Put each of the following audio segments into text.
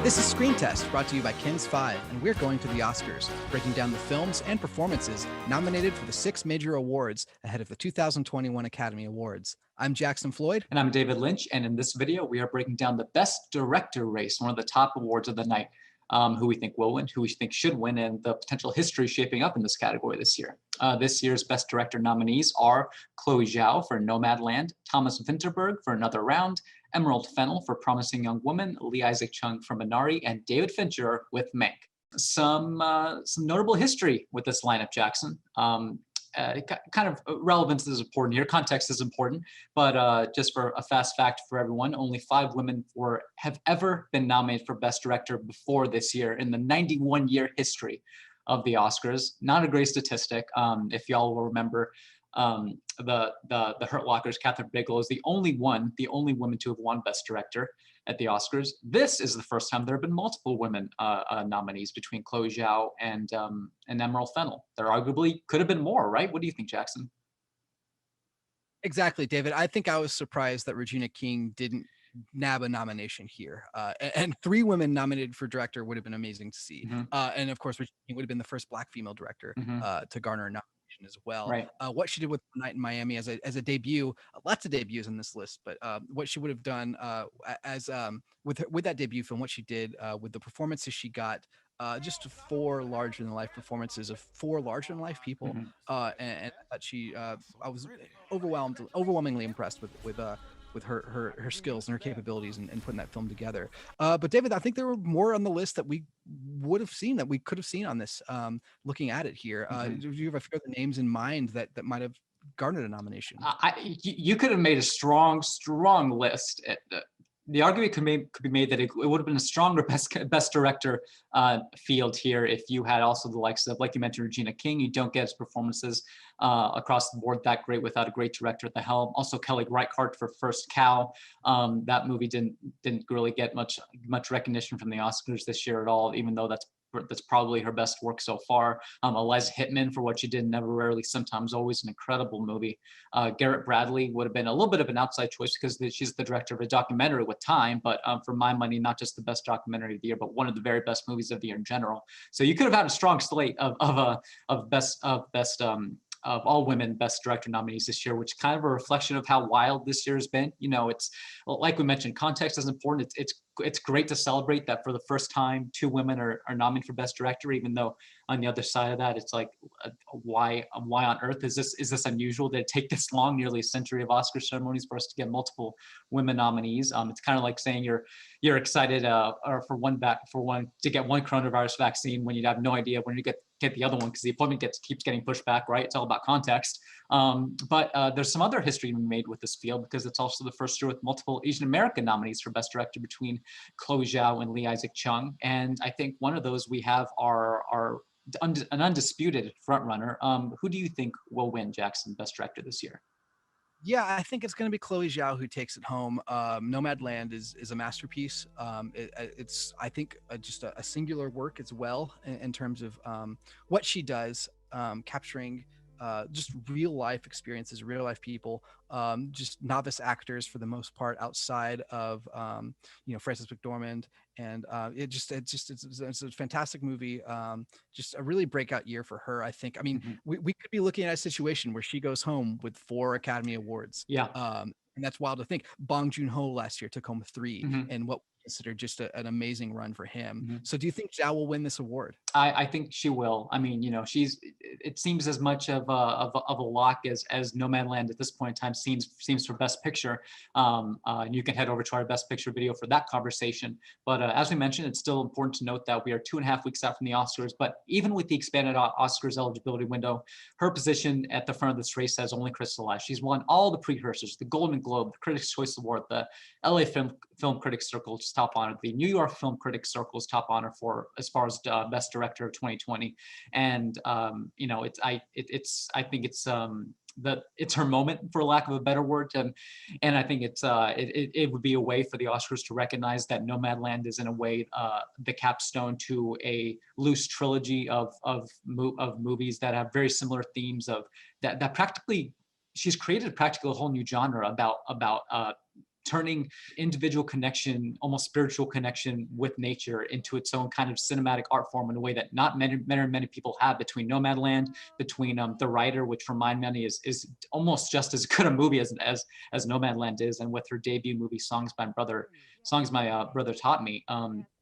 This is Screen Test, brought to you by Ken's 5, and we're going to the Oscars, breaking down the films and performances nominated for the 6 major awards ahead of the 2021 Academy Awards. I'm Jackson Floyd. And I'm David Lynch, and in this video, we are breaking down the Best Director race, one of the top awards of the night, who we think will win, who we think should win, and the potential history shaping up in this category this year. This year's Best Director nominees are Chloe Zhao for Nomadland, Thomas Vinterberg for Another Round, Emerald Fennell for Promising Young Woman, Isaac Chung for Minari, and David Fincher with Mank. Some notable history with this lineup, Jackson. Kind of relevance is important here. Context is important, but just for a fast fact for everyone, only 5 women have ever been nominated for Best Director before this year in the 91-year history of the Oscars. Not a great statistic. If y'all will remember, the Hurt Locker's Catherine Bigelow is the only woman to have won Best Director at the Oscars. This is the first time there have been multiple women nominees between Chloe Zhao and Emerald Fennell. There arguably could have been more, right? What do you think, Jackson? Exactly, David. I think I was surprised that Regina King didn't nab a nomination here. And 3 women nominated for director would have been amazing to see. And of course, Regina King would have been the first Black female director to garner a nomination as well. Right. What she did with One Night in Miami as a debut, lots of debuts in this list, but what she would have done with that debut film, what she did with the performances she got, just 4 larger-than-life performances of 4 larger-than-life people, and that I was overwhelmingly impressed with her skills and her capabilities in putting that film together. But David, I think there were more on the list that we could have seen on this, looking at it here. Do you have a few other names in mind that might have garnered a nomination? You could have made a strong list. The argument could be made that it would have been a stronger best director field here if you had also the likes of, like you mentioned, Regina King. You don't get his performances across the board that great without a great director at the helm. Also, Kelly Reichardt for First Cow. That movie didn't really get much recognition from the Oscars this year at all, even though that's probably her best work so far. Eliza Hittman for what she did in Never, Rarely, Sometimes, Always, an incredible movie. Garrett Bradley would have been a little bit of an outside choice because she's the director of a documentary with Time, but for my money, not just the best documentary of the year, but one of the very best movies of the year in general. So you could have had a strong slate of all women Best Director nominees this year, which is kind of a reflection of how wild this year has been. You know, it's like we mentioned, context is important. It's great to celebrate that for the first time 2 women are nominated for Best Director, even though on the other side of that, it's like, why on earth is this unusual? Did it take this long, nearly a century of Oscar ceremonies for us to get multiple women nominees? It's kind of like saying you're excited or to get one coronavirus vaccine when you have no idea when you get the other one because the appointment keeps getting pushed back, right? It's all about context. But there's some other history to be made with this field because it's also the first year with multiple Asian American nominees for Best Director between Chloe Zhao and Isaac Chung. And I think one of those we have an undisputed frontrunner. Who do you think will win, Jackson, Best Director this year? Yeah, I think it's going to be Chloe Zhao who takes it home. Nomadland is a masterpiece. It's I think just a singular work as well in terms of what she does, capturing just real life experiences, real life people, just novice actors for the most part outside of Frances McDormand, and it's a fantastic movie, just a really breakout year for her. I think. I mean, we could be looking at a situation where she goes home with 4 Academy Awards. Yeah. And that's wild to think. Bong Joon-ho last year took home 3, and what we consider just an amazing run for him. So do you think Zhao will win this award? I think she will. I mean, it seems as much of a lock as Nomadland at this point in time seems for Best Picture. And you can head over to our Best Picture video for that conversation. But as we mentioned, it's still important to note that we are 2.5 weeks out from the Oscars. But even with the expanded Oscars eligibility window, her position at the front of this race has only crystallized. She's won all the precursors: the Golden Globe, the Critics' Choice Award, the LA Film Critics Circle's top honor, the New York Film Critics Circle's top honor for as far as Best Director of 2020, and I think it's her moment, for lack of a better word, and I think it would be a way for the Oscars to recognize that Nomadland is in a way the capstone to a loose trilogy of movies that have very similar themes of that practically she's created practically a whole new genre about turning individual connection, almost spiritual connection with nature into its own kind of cinematic art form in a way that not many people have, between Nomadland, between The Writer, which remind many is almost just as good a movie as Nomadland is, and with her debut movie Songs My Brother Taught Me.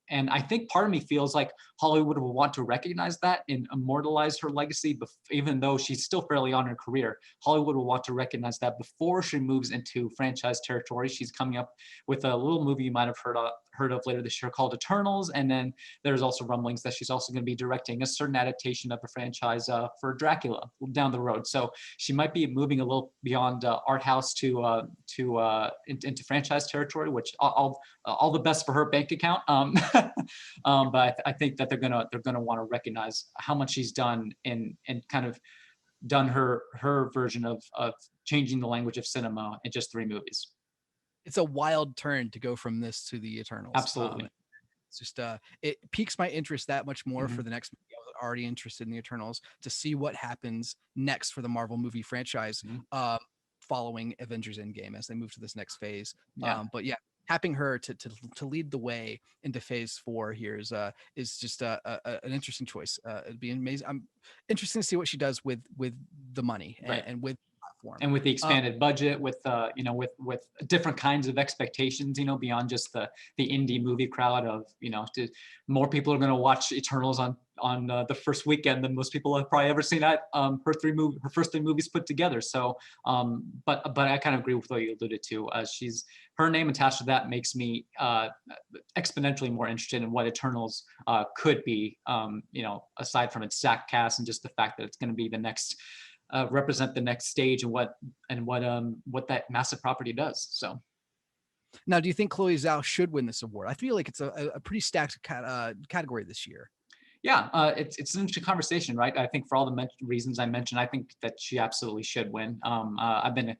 And I think part of me feels like Hollywood will want to recognize that and immortalize her legacy, even though she's still fairly on her career. Hollywood will want to recognize that before she moves into franchise territory. She's coming up with a little movie you might have heard of later this year called Eternals. And then there's also rumblings that she's also going to be directing a certain adaptation of the franchise for Dracula down the road. So she might be moving a little beyond art house into franchise territory, which all the best for her bank account. But I think that they're gonna want to recognize how much she's done and kind of done her version of changing the language of cinema in just 3 movies. It's a wild turn to go from this to the Eternals. Absolutely. It's just it piques my interest that much more for the next movie. I was already interested in the Eternals to see what happens next for the Marvel movie franchise following Avengers Endgame as they move to this next phase. But yeah, tapping her to lead the way into phase 4 here is just an interesting choice. It'd be amazing. I'm interested to see what she does with the money and with platform. And with the expanded budget, with with different kinds of expectations, beyond just the indie movie crowd of, more people are going to watch Eternals on the first weekend than most people have probably ever seen her first 3 movies put together. So, but I kind of agree with what you alluded to. Her name attached to that makes me exponentially more interested in what Eternals could be. Aside from its stacked cast and just the fact that it's going to be the next. Represent the next stage and what that massive property does. So, now, do you think Chloe Zhao should win this award? I feel like it's a pretty stacked category this year. Yeah, it's an interesting conversation, right? I think for all the reasons I mentioned, I think that she absolutely should win. I've been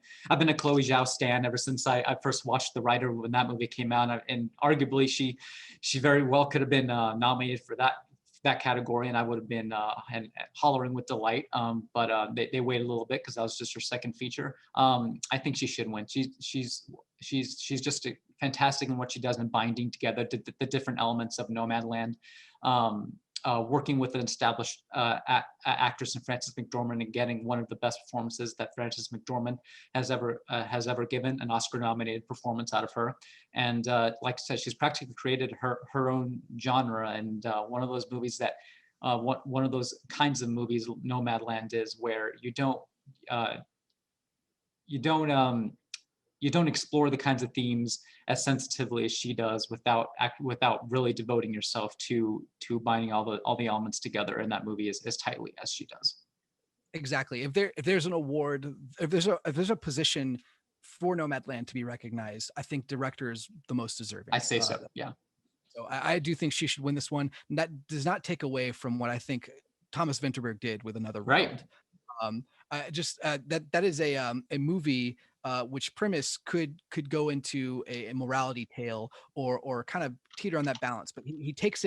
a Chloe Zhao stan ever since I first watched The Writer when that movie came out, and arguably she very well could have been nominated for that category, and I would have been hollering with delight. But they waited a little bit because that was just her second feature. I think she should win. She's just fantastic in what she does in binding together the different elements of Nomadland. Working with an established actress in Frances McDormand and getting one of the best performances that Frances McDormand has ever given, an Oscar-nominated performance out of her. And like I said, she's practically created her own genre, and one of those movies that one of those kinds of movies Nomadland is, where you don't explore the kinds of themes as sensitively as she does without really devoting yourself to binding all the elements together in that movie as tightly as she does. Exactly. If there's an award, if there's a position for Nomadland to be recognized, I think director is the most deserving. I say so. Yeah. So I do think she should win this one. And that does not take away from what I think Thomas Vinterberg did with Another Round. That is a movie which premise could go into a morality tale or kind of teeter on that balance, but he takes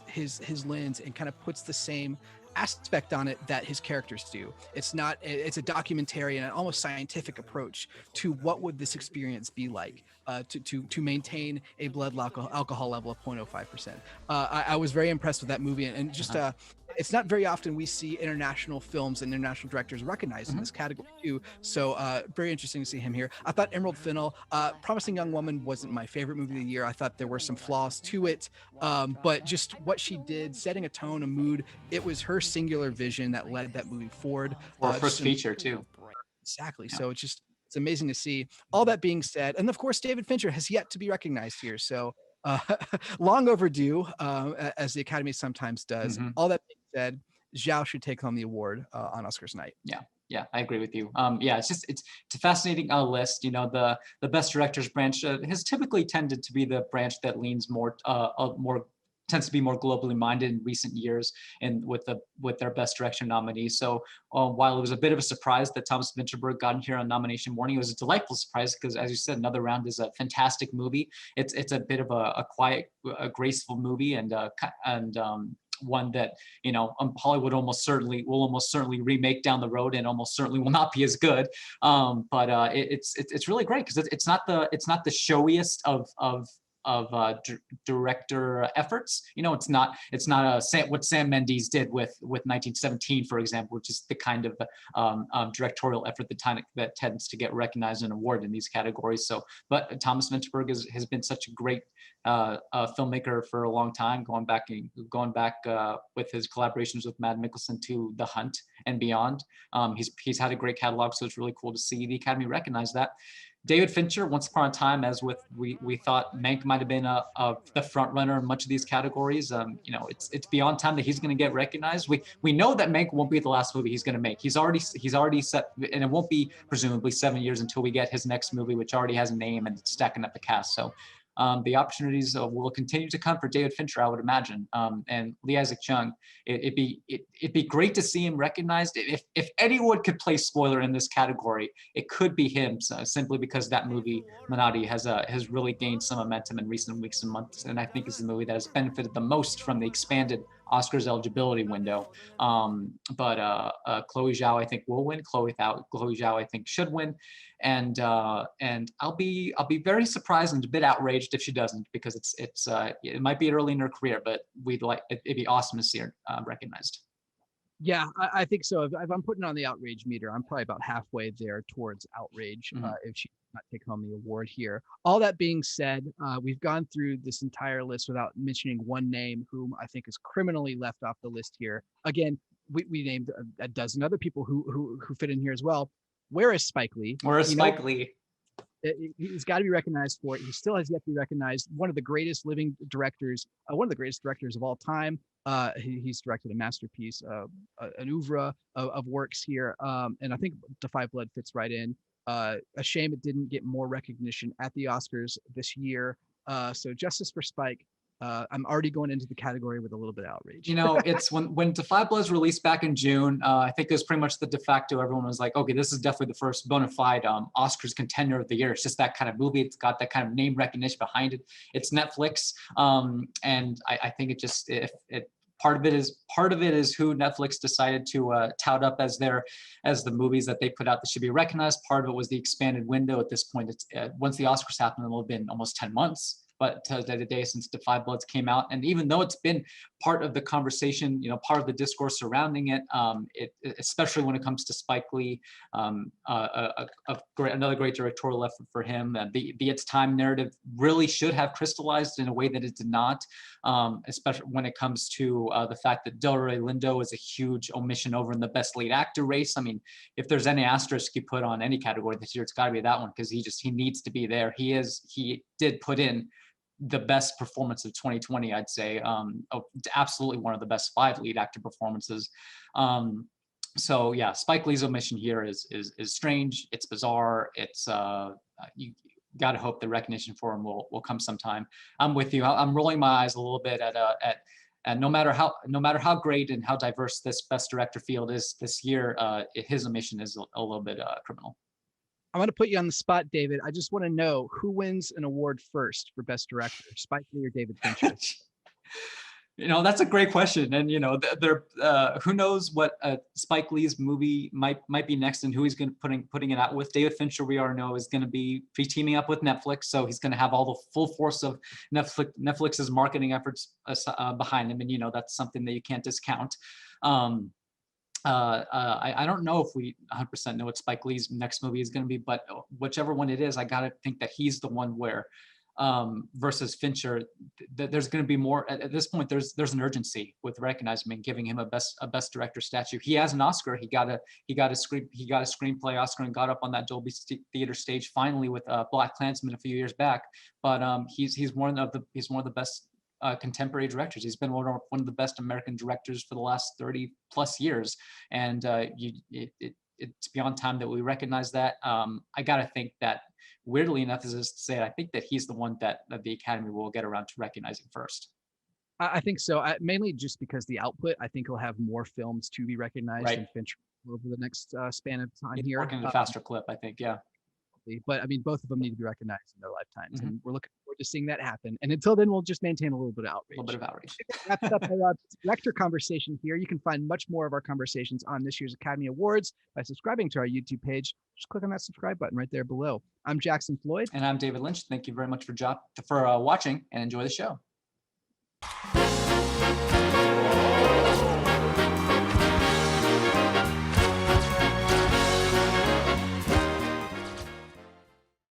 his lens and kind of puts the same aspect on it that his characters do. It's a documentary and an almost scientific approach to what would this experience be like to maintain a blood alcohol level of 0.05%. I was very impressed with that movie, and just it's not very often we see international films and international directors recognized in this category too. So very interesting to see him here. I thought Emerald Fennell, Promising Young Woman wasn't my favorite movie of the year. I thought there were some flaws to it, but just what she did, setting a tone, a mood, it was her singular vision that led that movie forward. Or first feature too. Exactly. Yeah. So it's amazing to see. All that being said, and of course, David Fincher has yet to be recognized here. So long overdue, as the Academy sometimes does. All that being said, Zhao should take home the award on Oscars night. Yeah, I agree with you. It's a fascinating list. The Best Directors branch has typically tended to be the branch that leans tends to be more globally minded in recent years, and with their Best Direction nominees. So while it was a bit of a surprise that Thomas Vinterberg got in here on nomination morning, it was a delightful surprise because, as you said, Another Round is a fantastic movie. It's a bit of a quiet, graceful movie, and one that, you know, Hollywood will almost certainly remake down the road, and almost certainly will not be as good. It's really great because it's not the showiest of director efforts. You know, it's not what Sam Mendes did with 1917, for example, which is the kind of directorial effort that tends to get recognized and awarded in these categories. So, but Thomas Vinterberg has been such a great filmmaker for a long time, going back with his collaborations with Mads Mikkelsen to The Hunt and beyond. He's had a great catalog, so it's really cool to see the Academy recognize that. David Fincher, once upon a time, as with we thought Mank might have been the front runner in much of these categories. You know, it's beyond time that he's going to get recognized. We know that Mank won't be the last movie he's going to make. He's already set, and it won't be presumably 7 years until we get his next movie, which already has a name and it's stacking up the cast. So the opportunities will continue to come for David Fincher, I would imagine, and Isaac Chung. It'd be great to see him recognized. If anyone could play spoiler in this category, it could be him, simply because that movie Minari has really gained some momentum in recent weeks and months, and I think is the movie that has benefited the most from the expanded Oscars eligibility window. But Chloe Zhao, I think, will win. Chloe Zhao, I think, should win. And I'll be very surprised and a bit outraged if she doesn't, because it might be early in her career, but it'd be awesome to see her recognized. Yeah, I think so. If I'm putting on the outrage meter, I'm probably about halfway there towards outrage if she does not take home the award here. All that being said, we've gone through this entire list without mentioning one name whom I think is criminally left off the list here. Again, we named a dozen other people who fit in here as well. Where is Spike Lee? Where is Spike Lee? He's got to be recognized for it. He still has yet to be recognized. One of the greatest living directors, one of the greatest directors of all time. He's directed a masterpiece, an oeuvre of works here. And I think Defy Blood fits right in. A shame it didn't get more recognition at the Oscars this year. So justice for Spike. I'm already going into the category with a little bit of outrage. You know, it's when Defy Blood was released back in June, I think it was pretty much the de facto. Everyone was like, okay, this is definitely the first bona fide Oscars contender of the year. It's just that kind of movie. It's got that kind of name recognition behind it. It's Netflix. And I think part of it is who Netflix decided to tout up as the movies that they put out that should be recognized. Part of it was the expanded window. At this point, it's once the Oscars happened, it'll have been almost 10 months. But the day since Defy Bloods came out, and even though it's been part of the conversation, you know, part of the discourse surrounding it, especially when it comes to Spike Lee, another great directorial effort for him. The It's Time narrative really should have crystallized in a way that it did not, especially when it comes to the fact that Delroy Lindo is a huge omission over in the Best Lead Actor race. I mean, if there's any asterisk you put on any category this year, it's got to be that one, because he needs to be there. He did put in the best performance of 2020, I'd say. Absolutely one of the best 5 lead actor performances. So yeah, Spike Lee's omission here is strange. It's bizarre. It's you got to hope the recognition for him will come sometime. I'm with you. I'm rolling my eyes a little bit at no matter how great and how diverse this best director field is this year, his omission is a little bit criminal. I'm going to put you on the spot, David. I just want to know who wins an award first for Best Director, Spike Lee or David Fincher? You know, that's a great question, and you know, who knows what Spike Lee's movie might be next, and who he's going to putting it out with. David Fincher, we already know, is going to be teaming up with Netflix, so he's going to have all the full force of Netflix's marketing efforts behind him, and you know, that's something that you can't discount. I don't know if we 100% know what Spike Lee's next movie is going to be, but whichever one it is, I got to think that he's the one where versus Fincher, there's going to be more at this point. There's an urgency with recognizing him and giving him a best director statue. He has an Oscar. He got a screenplay Oscar and got up on that Dolby Theater stage finally with Black Klansman a few years back. But he's one of the best contemporary directors. He's been one of the best American directors for the last 30 plus years, and it's beyond time that we recognize that. I gotta think that, weirdly enough, as to say, I think that he's the one that the Academy will get around to recognizing first. I think so. Mainly just because the output, I think he'll have more films to be recognized than Fincher over the next span of time here. Working at a faster clip, I think. Yeah. But I mean, both of them need to be recognized in their lifetimes, and we're forward to seeing that happen. And until then, we'll just maintain a little bit of outrage. A little bit of outrage. Wraps up our director conversation here. You can find much more of our conversations on this year's Academy Awards by subscribing to our YouTube page. Just click on that subscribe button right there below. I'm Jackson Floyd. And I'm David Lynch. Thank you very much for watching, and enjoy the show.